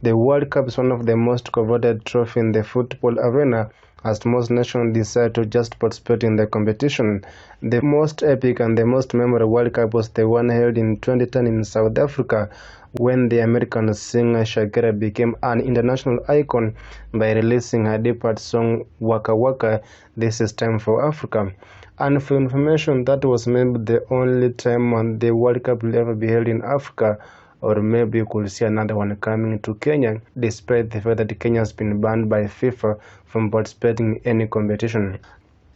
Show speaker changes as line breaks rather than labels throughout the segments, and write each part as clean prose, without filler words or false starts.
The World Cup is one of the most coveted trophies in the football arena, as most nations decide to just participate in the competition. The most epic and the most memorable World Cup was the one held in 2010 in South Africa, when the American singer Shakira became an international icon by releasing her debut song Waka Waka, This Is Time for Africa. And for information, that was maybe the only time the World Cup will ever be held in Africa, or maybe you could see another one coming to Kenya, despite the fact that Kenya has been banned by FIFA from participating in any competition.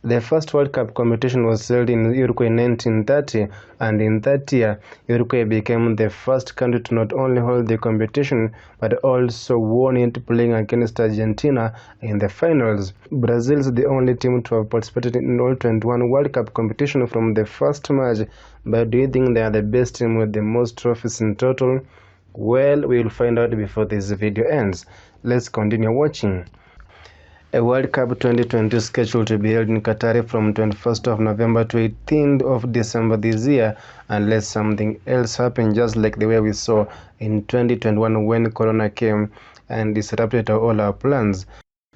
The first World Cup competition was held in Uruguay in 1930, and in that year, Uruguay became the first country to not only hold the competition, but also won it playing against Argentina in the finals. Brazil is the only team to have participated in all 21 World Cup competition from the first match, but do you think they are the best team with the most trophies in total? Well, we will find out before this video ends. Let's continue watching. A World Cup 2020 is scheduled to be held in Qatar from 21st of November to 18th of December this year, unless something else happens, just like the way we saw in 2021 when Corona came and disrupted all our plans.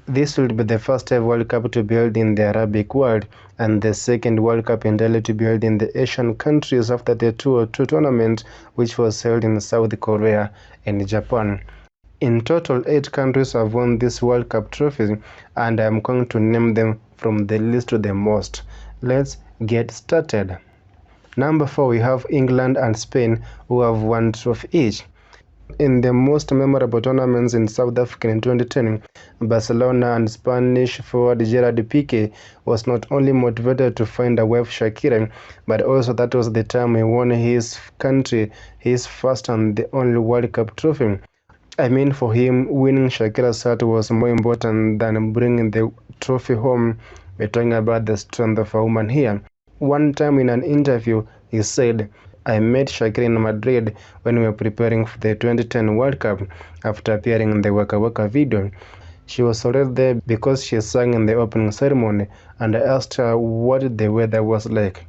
This will be the first ever World Cup to be held in the Arabic world, and the second World Cup entirely to be held in the Asian countries after the 202 tournament, which was held in South Korea and Japan. In total, 8 countries have won this World Cup trophy, and I am going to name them from the least to the most. Let's get started. Number 4, we have England and Spain, who have 1 trophy each. In the most memorable tournaments in South Africa in 2010, Barcelona and Spanish forward Gerard Piqué was not only motivated to find a wife Shakira, but also that was the time he won his country his first and the only World Cup trophy. I mean, for him, winning Shakira's heart was more important than bringing the trophy home. We're talking about the strength of a woman here. One time in an interview, he said, "I met Shakira in Madrid when we were preparing for the 2010 World Cup after appearing in the Waka Waka video. She was already there because she sang in the opening ceremony, and I asked her what the weather was like."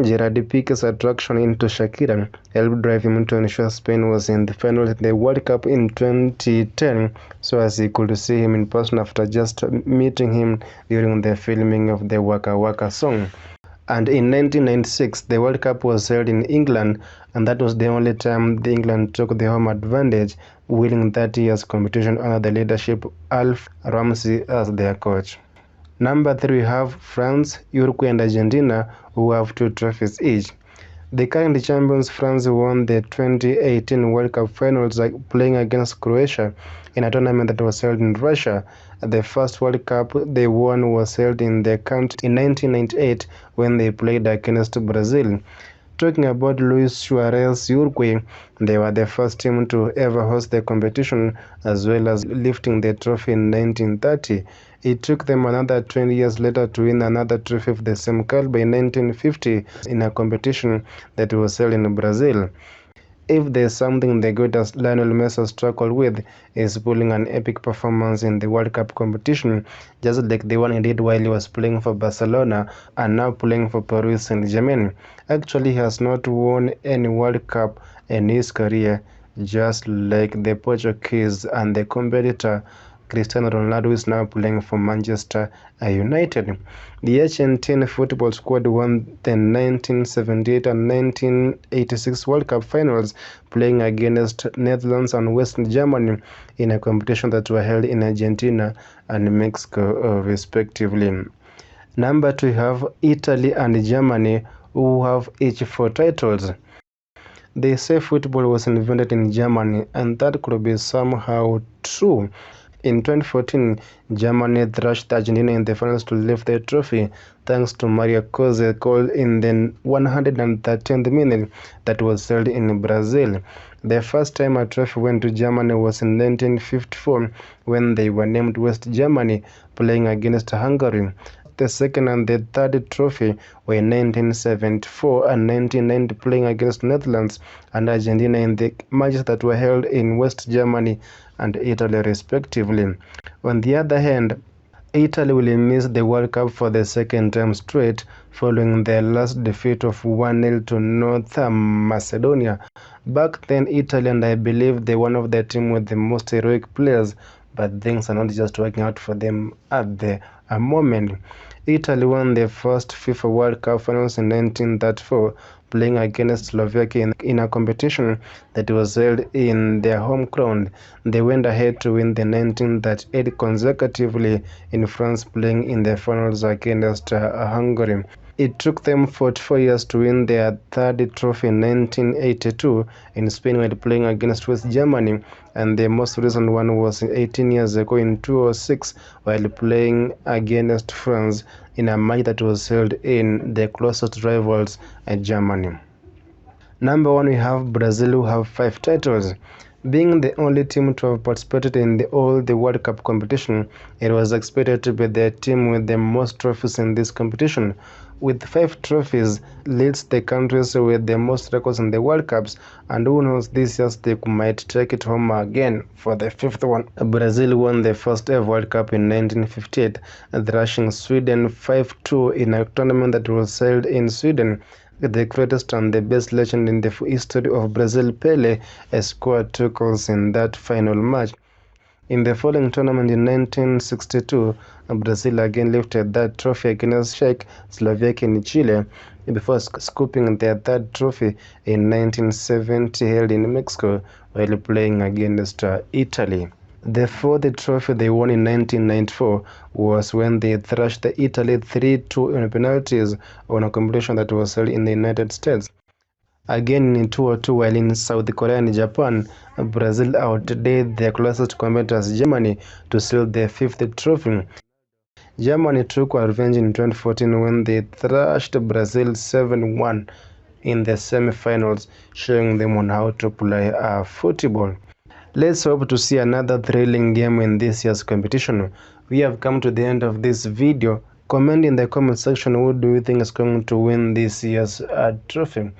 Gerard Piqué's attraction into Shakira helped drive him to ensure Spain was in the final of the World Cup in 2010, so as he could see him in person after just meeting him during the filming of the Waka Waka song. And in 1996, the World Cup was held in England, and that was the only time the England took the home advantage, winning that year's competition under the leadership of Alf Ramsey as their coach. Number 3, we have France, Uruguay and Argentina, who have 2 trophies each. The current champions France won the 2018 World Cup finals playing against Croatia in a tournament that was held in Russia. The first World Cup they won was held in their country in 1998 when they played against Brazil. Talking about Luis Suarez Uruguay, they were the first team to ever host the competition, as well as lifting the trophy in 1930. It took them another 20 years later to win another trophy of the same caliber in 1950 in a competition that was held in Brazil. If there's something the greatest Lionel Messi struggled with, is pulling an epic performance in the World Cup competition, just like the one he did while he was playing for Barcelona and now playing for Paris Saint-Germain. Actually, he has not won any World Cup in his career, just like the Portuguese and the competitor Cristiano Ronaldo is now playing for Manchester United. The Argentine football squad won the 1978 and 1986 World Cup finals, playing against Netherlands and West Germany in a competition that were held in Argentina and Mexico, respectively. Number 2, we have Italy and Germany, who have each 4 titles. They say football was invented in Germany, and that could be somehow true. In 2014, Germany thrashed Argentina in the finals to lift the trophy, thanks to Mario Koze's goal in the 113th minute that was held in Brazil. The first time a trophy went to Germany was in 1954, when they were named West Germany, playing against Hungary. The second and the third trophy were in 1974 and 1990, playing against Netherlands and Argentina in the matches that were held in West Germany and Italy, respectively. On the other hand, Italy will miss the World Cup for the second time straight following their last defeat of 1-0 to North Macedonia. Back then, Italy, and I believe they're one of the team with the most heroic players, but things are not just working out for them at the moment. Italy won their first FIFA World Cup finals in 1934, playing against Slovakia in a competition that was held in their home ground. They went ahead to win the 1938 consecutively in France, playing in the finals against Hungary. It took them 44 years to win their third trophy in 1982 in Spain while playing against West Germany, and the most recent one was 18 years ago in 2006 while playing against France in a match that was held in the closest rivals, Germany. Number 1, we have Brazil, who have 5 titles. Being the only team to have participated in all the World Cup competition, it was expected to be the team with the most trophies in this competition. With 5 trophies, leads the countries with the most records in the World Cups, and who knows, this year they might take it home again for the 5th one. Brazil won the first ever World Cup in 1958, thrashing Sweden 5-2 in a tournament that was held in Sweden. The greatest and the best legend in the history of Brazil, Pelé, scored 2 goals in that final match. In the following tournament in 1962, Brazil again lifted that trophy against Czechoslovakia in Chile before scooping their third trophy in 1970 held in Mexico while playing against Italy. The fourth trophy they won in 1994 was when they thrashed Italy 3-2 in penalties on a competition that was held in the United States. Again in 2002, while in South Korea and Japan, Brazil outdid their closest competitors Germany to seal their 5th trophy. Germany took revenge in 2014 when they thrashed Brazil 7-1 in the semi-finals, showing them on how to play football. Let's hope to see another thrilling game in this year's competition. We have come to the end of this video. Comment in the comment section who do you think is going to win this year's trophy.